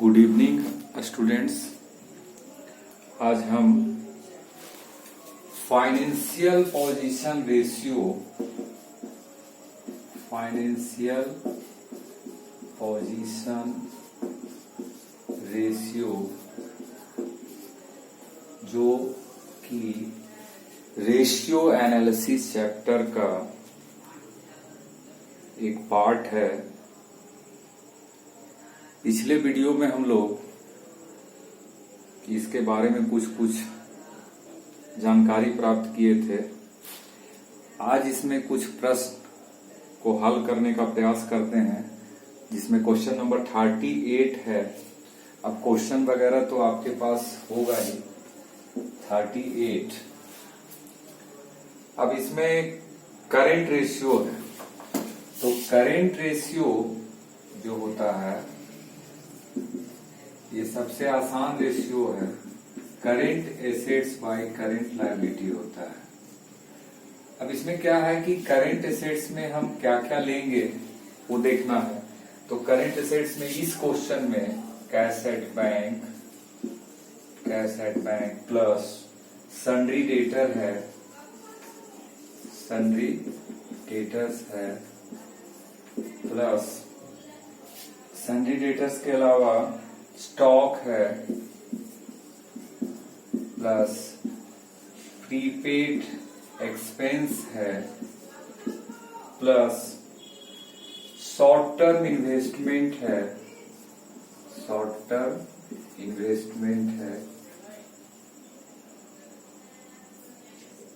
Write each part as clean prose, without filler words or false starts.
Good evening students. आज हम financial position ratio जो कि रेशियो एनालिसिस चैप्टर का एक पार्ट है। पिछले वीडियो में हम लोग इसके बारे में कुछ जानकारी प्राप्त किए थे। आज इसमें कुछ प्रश्न को हल करने का प्रयास करते हैं, जिसमें क्वेश्चन नंबर 38 है। अब क्वेश्चन वगैरह तो आपके पास होगा ही। 38 अब इसमें करेंट रेशियो है। तो करेंट रेशियो जो होता है, ये सबसे आसान रेशियो है। Current assets bye current liability होता है। अब इसमें क्या है कि करेंट एसेट्स में हम क्या क्या लेंगे वो देखना है। तो करेंट एसेट्स में इस क्वेश्चन में cash at bank plus sundry debtor है, सन्ड्री डेटर्स है, प्लस सन्ड्री डेटर्स के अलावा स्टॉक है, प्लस प्रीपेड एक्सपेंस है, प्लस शॉर्ट टर्म इन्वेस्टमेंट है,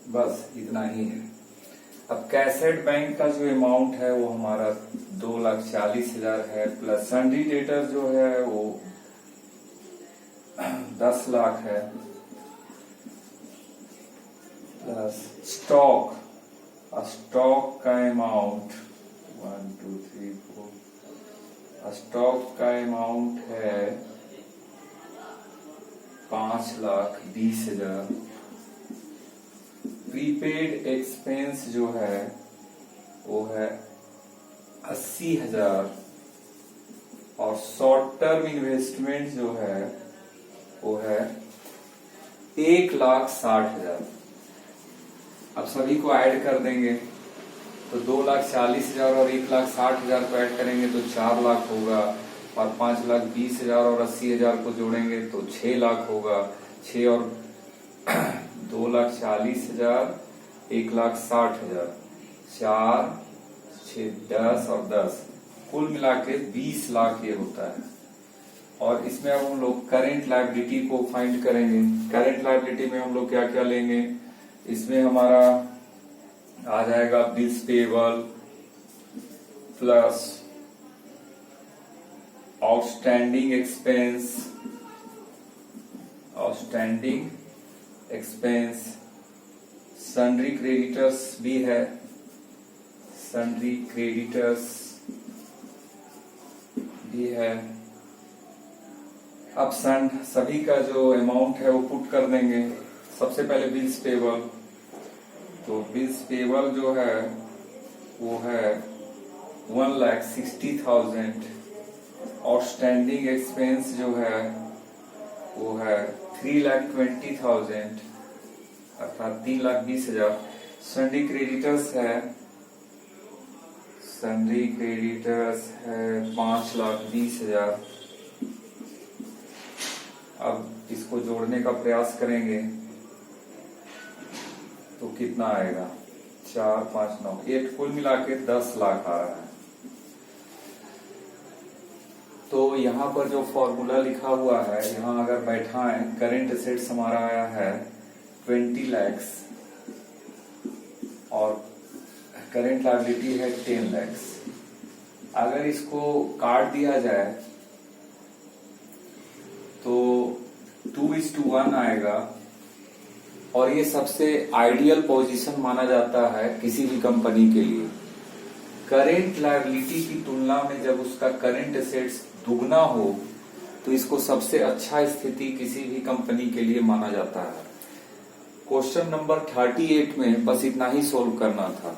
बस इतना ही है। अब कैसेट बैंक का जो अमाउंट है वो हमारा 2,40,000 है, प्लस सन्ड्री डेटर जो है वो 10 लाख है, प्लस स्टॉक का अमाउंट 1 2 3 4 स्टॉक का अमाउंट है 5,20,000। प्रीपेड एक्सपेंस जो है वो है 80,000 और शॉर्ट टर्म इन्वेस्टमेंट जो है वो है 1,60,000। अब सभी को ऐड कर देंगे तो 2,40,000 और 1,60,000 को ऐड करेंगे तो 4 लाख होगा, और 5,20,000 और 80,000 को जोड़ेंगे तो 6 लाख होगा। 6 और 2,40,000 1,60,000 4 6 10 और 10 कुल मिला के 20 लाख ये होता है। और इसमें अब हम लोग करेंट लायबिलिटी को फाइंड करेंगे। करेंट लायबिलिटी में हम लोग क्या क्या लेंगे, इसमें हमारा आ जाएगा bills payable plus outstanding expense, sundry creditors भी है, अब सभी का जो अमाउंट है वो पुट कर देंगे। सबसे पहले बिल्स पेबल, तो बिल्स पेबल जो है वो है 1,60,000। आउटस्टैंडिंग एक्सपेंस जो है वो है 3,20,000 अर्थात 3,20,000। सन्ड्री क्रेडिटर्स है 5,20,000। अब इसको जोड़ने का प्रयास करेंगे तो कितना आएगा, 4 5 9 8 कुल मिला के 10 लाख आ रहा है। तो यहाँ पर जो फॉर्मूला लिखा हुआ है, यहाँ अगर बैठाएं, करेंट एसेट्स हमारा आया है 20 लाख और करेंट लायबिलिटी है 10 लाख। अगर इसको काट दिया जाए तो 2:1 आएगा, और ये सबसे आइडियल पोजीशन माना जाता है किसी भी कंपनी के लिए। करेंट लायबिलिटी की तुलना में जब उसका करेंट एसेट्स दुगना हो तो इसको सबसे अच्छा स्थिति किसी भी कंपनी के लिए माना जाता है। क्वेश्चन नंबर 38 में बस इतना ही सोल्व करना था।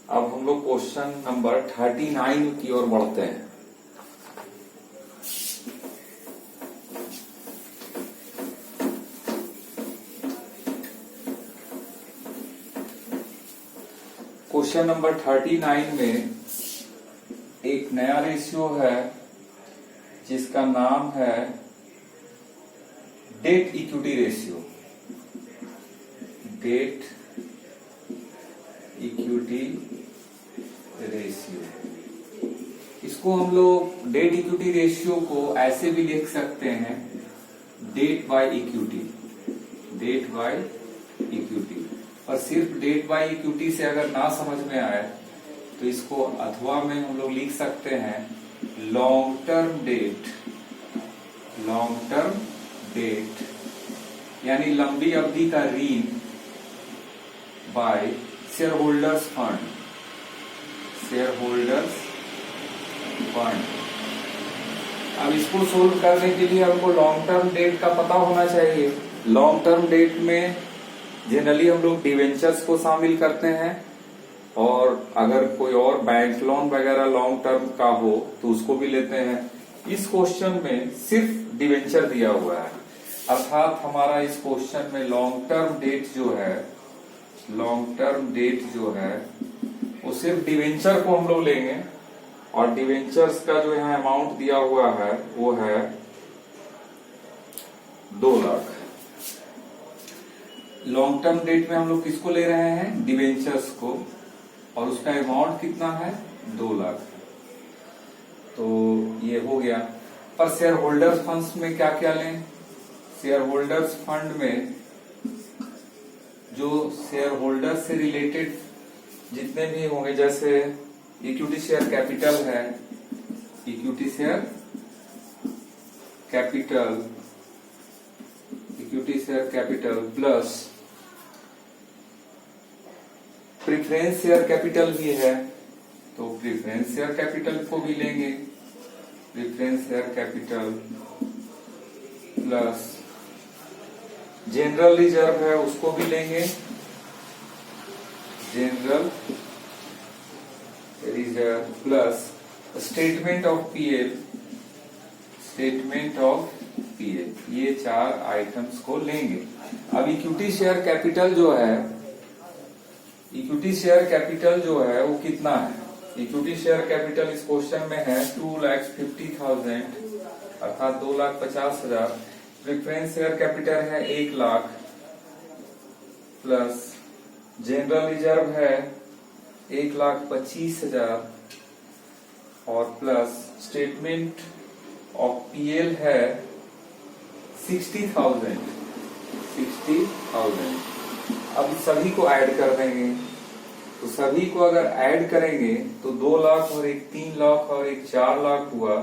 अब हम लोग क्वेश्चन नंबर 39 की ओर बढ़ते हैं। क्वेश्चन नंबर 39 में एक नया रेशियो है जिसका नाम है debt equity ratio. Debt equity ratio, इसको हम लोग डेट इक्विटी रेशियो को ऐसे भी लिख सकते हैं, debt by equity. Debt by equity, और सिर्फ डेट बाय इक्विटी से अगर ना समझ में आए तो इसको अथवा में हम लोग लिख सकते हैं long term debt. Long term debt यानी लंबी अवधि का ऋण by share holders fund. Share holders fund. अब इसको सोल्व करने के लिए हमको लॉन्ग टर्म डेट का पता होना चाहिए। लॉन्ग टर्म डेट में जनरली हम लोग डिवेंचर्स को शामिल करते हैं, और अगर कोई और बैंक लोन वगैरह लॉन्ग टर्म का हो तो उसको भी लेते हैं। इस क्वेश्चन में सिर्फ डिवेंचर दिया हुआ है, अर्थात हमारा इस क्वेश्चन में लॉन्ग टर्म डेट जो है, लॉन्ग टर्म डेट जो है वो सिर्फ डिवेंचर को हम लोग लेंगे, और डिवेंचर्स का जो यहाँ अमाउंट दिया हुआ है वो है 2 लाख। लॉन्ग टर्म डेट में हम लोग किसको ले रहे हैं? डिवेंचर्स को, और उसका अमाउंट कितना है? 2 लाख। तो ये हो गया। पर शेयर होल्डर्स फंड्स में क्या क्या लें? शेयर होल्डर्स फंड में जो शेयर होल्डर्स से रिलेटेड जितने भी होंगे, जैसे इक्विटी शेयर कैपिटल है, equity share capital, equity share capital plus preference share capital भी है, तो प्रेफरेंस शेयर कैपिटल को भी लेंगे। Preference share capital plus general reserve है उसको भी लेंगे। General reserve plus statement of PL, statement of PL, ये 4 आइटम्स को लेंगे। अब इक्विटी शेयर कैपिटल जो है, इक्विटी शेयर कैपिटल जो है वो कितना है? इक्विटी शेयर कैपिटल इस क्वेश्चन में है 2,50,000 अर्थात 2,50,000। प्रेफरेंस शेयर कैपिटल है 1 लाख प्लस जनरल रिजर्व है 1,25,000 और प्लस स्टेटमेंट ऑफ पीएल है 60,000। 60,000। अब सभी को ऐड कर देंगे, तो सभी को अगर ऐड करेंगे तो 2 लाख और एक 3 लाख और एक 4 लाख हुआ,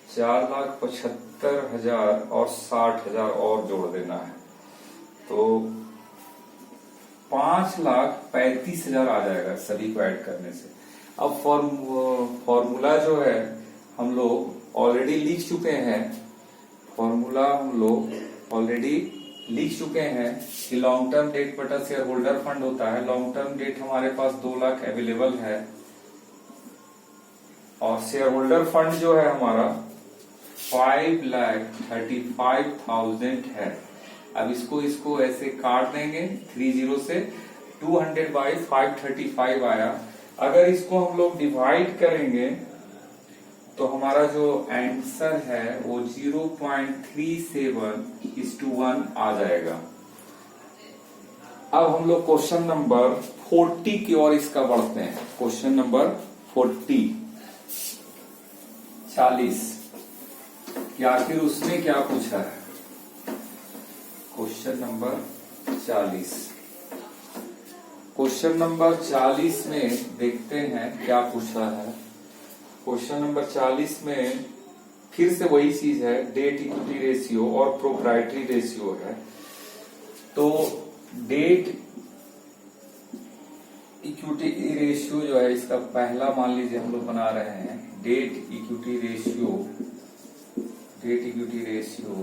4,75,000 और 60,000 और जोड़ देना है, तो 5,35,000 आ जाएगा सभी को ऐड करने से। अब फॉर्मूला जो है हम लोग ऑलरेडी लिख चुके हैं, फॉर्मूला हम लोग ऑलरेडी लिख चुके हैं कि लॉन्ग टर्म डेट बटा शेयर होल्डर फंड होता है। लॉन्ग टर्म डेट हमारे पास 2 लाख अवेलेबल है, और शेयर होल्डर फंड जो है हमारा 5,35,000 है। अब इसको ऐसे काट देंगे 30 से, 200/535 आया। अगर इसको हम लोग डिवाइड करेंगे तो हमारा जो आंसर है वो 0.37:1 आ जाएगा। अब हम लोग क्वेश्चन नंबर 40 की ओर इसका बढ़ते हैं। क्वेश्चन नंबर 40 कि आखिर उसने क्या पूछा है। क्वेश्चन नंबर 40, क्वेश्चन नंबर 40 में देखते हैं क्या पूछा है। क्वेश्चन नंबर 40 में फिर से वही चीज है, डेट इक्विटी रेशियो और प्रोप्राइटरी रेशियो है। तो डेट इक्विटी रेशियो जो है इसका पहला मान लीजिए हम लोग बना रहे हैं debt equity ratio, debt equity ratio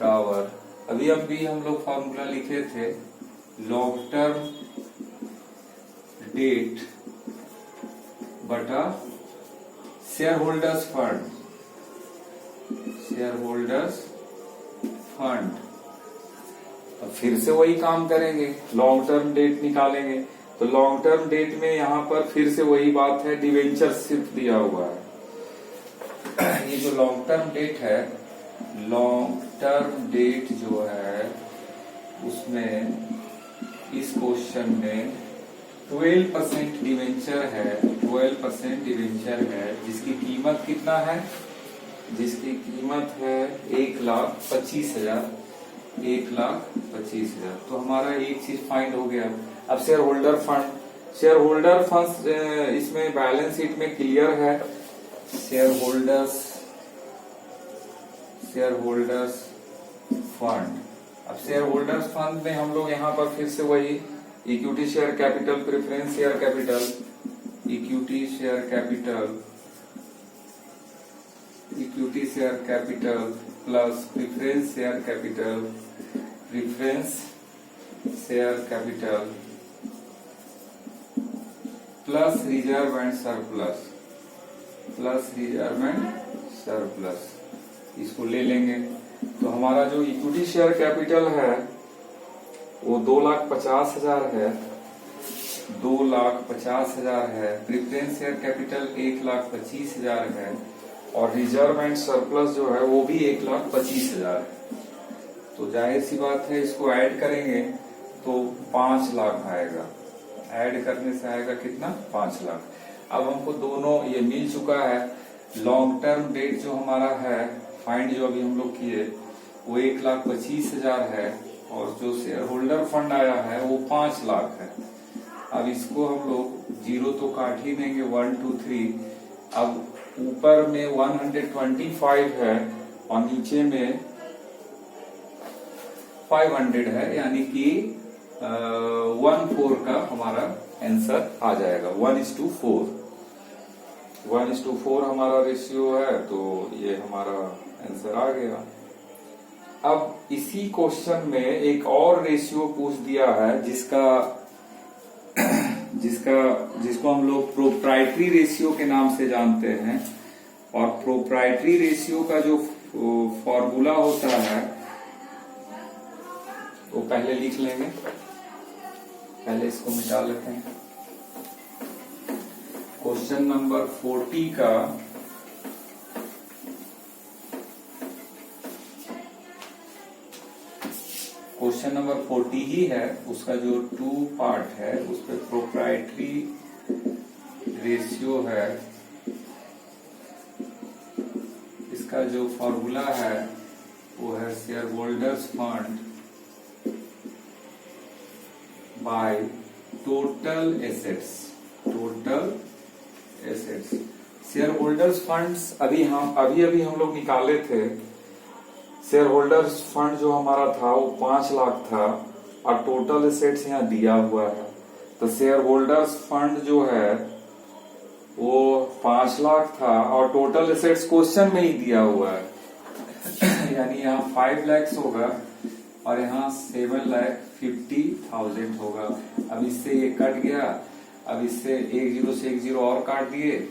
बराबर, अभी हम लोग फॉर्मूला लिखे थे लॉन्ग टर्म डेट बटा share holders fund, share holders fund. अब फिर से वही काम करेंगे, लॉन्ग टर्म डेट निकालेंगे। तो लॉन्ग टर्म डेट में यहाँ पर फिर से वही बात है, डिवेंचर शिफ्ट दिया हुआ है। ये जो लॉन्ग टर्म डेट है, लॉन्ग टर्म डेट जो है उसमें इस क्वेश्चन में 12% डिवेंचर है, 12% डिवेंचर है, जिसकी कीमत कितना है, जिसकी कीमत है 1,25,000, 1,25,000। तो हमारा एक चीज फाइंड हो गया। अब share holder fund, share holder fund इसमें बैलेंस शीट में क्लियर है, शेयर होल्डर्स फंड। अब शेयर होल्डर्स फंड में हम लोग यहाँ पर फिर से वही equity share capital, preference share capital, equity share capital, equity share capital plus preference share capital, preference share capital plus reserve and surplus, plus reserve and surplus, इसको ले लेंगे। तो हमारा जो इक्विटी शेयर कैपिटल है वो 2,50,000 है, 2,50,000 है। प्रेफरेंस शेयर कैपिटल 1,25,000 है और रिजर्व एंड सरप्लस जो है वो भी 1,25,000 है। तो जाहिर सी बात है इसको ऐड करेंगे तो 5 लाख आएगा। ऐड करने से आएगा कितना, 5 लाख। अब हमको दोनों ये मिल चुका है। लॉन्ग टर्म डेट जो हमारा है फाइंड, जो अभी हम लोग किए, वो 1,25,000 है और जो शेयर होल्डर फंड आया है वो 5 लाख है। अब इसको हम लोग जीरो तो काट ही देंगे, 1 2 3। अब ऊपर में 125 है और नीचे में 500 है, यानी कि 1/4 का हमारा आंसर आ जाएगा। 1:4, 1:4 हमारा रेशियो है, तो ये हमारा आंसर आ गया। अब इसी क्वेश्चन में एक और रेशियो पूछ दिया है जिसको हम लोग प्रोप्राइटरी रेशियो के नाम से जानते हैं। और प्रोप्राइटरी रेशियो का जो फॉर्मूला होता है वो पहले लिख लेंगे, पहले इसको मिटा लेते हैं। क्वेश्चन नंबर 40 का क्वेश्चन नंबर 40 ही है, उसका जो 2 पार्ट है उस पर प्रोप्राइटरी रेशियो है। इसका जो फॉर्मूला है वो है share holders fund by total assets, total assets. Share holders funds अभी हम लोग निकाले थे। शेयर होल्डर्स फंड जो हमारा था वो 5 लाख था और टोटल एसेट्स यहाँ दिया हुआ है। तो शेयर होल्डर्स फंड जो है वो 5 लाख था और टोटल एसेट्स क्वेश्चन में ही दिया हुआ है, यानी यहाँ 5 लाख होगा और यहाँ 7,50,000 होगा। अब इससे ये कट गया, अब इससे एक जीरो से एक जीरो और काट दिए।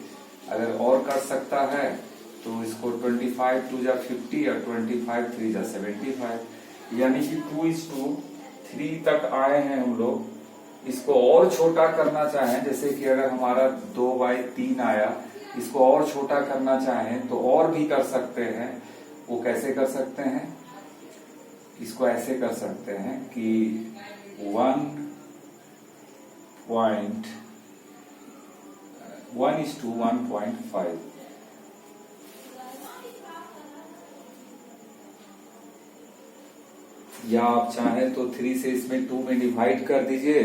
अगर और कट सकता है तो इसको 25 2 जा 50 और 25 3 जा 75, यानी कि 2:3 तक आए हैं हम लोग। इसको और छोटा करना चाहें, जैसे कि अगर हमारा 2/3 आया, इसको और छोटा करना चाहें तो और भी कर सकते हैं। वो कैसे कर सकते हैं, इसको ऐसे कर सकते हैं कि 1:1.5, या आप चाहें तो 3 से इसमें 2 में डिवाइड कर दीजिए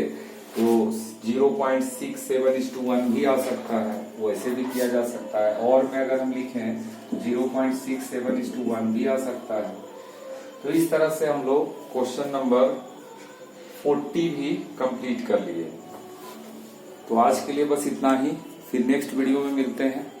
तो 0.67:1 भी आ सकता है, वो ऐसे भी किया जा सकता है। और में अगर हम लिखें तो 0.67:1 भी आ सकता है। तो इस तरह से हम लोग क्वेश्चन नंबर 40 भी कंप्लीट कर लिए। तो आज के लिए बस इतना ही, फिर नेक्स्ट वीडियो में मिलते हैं।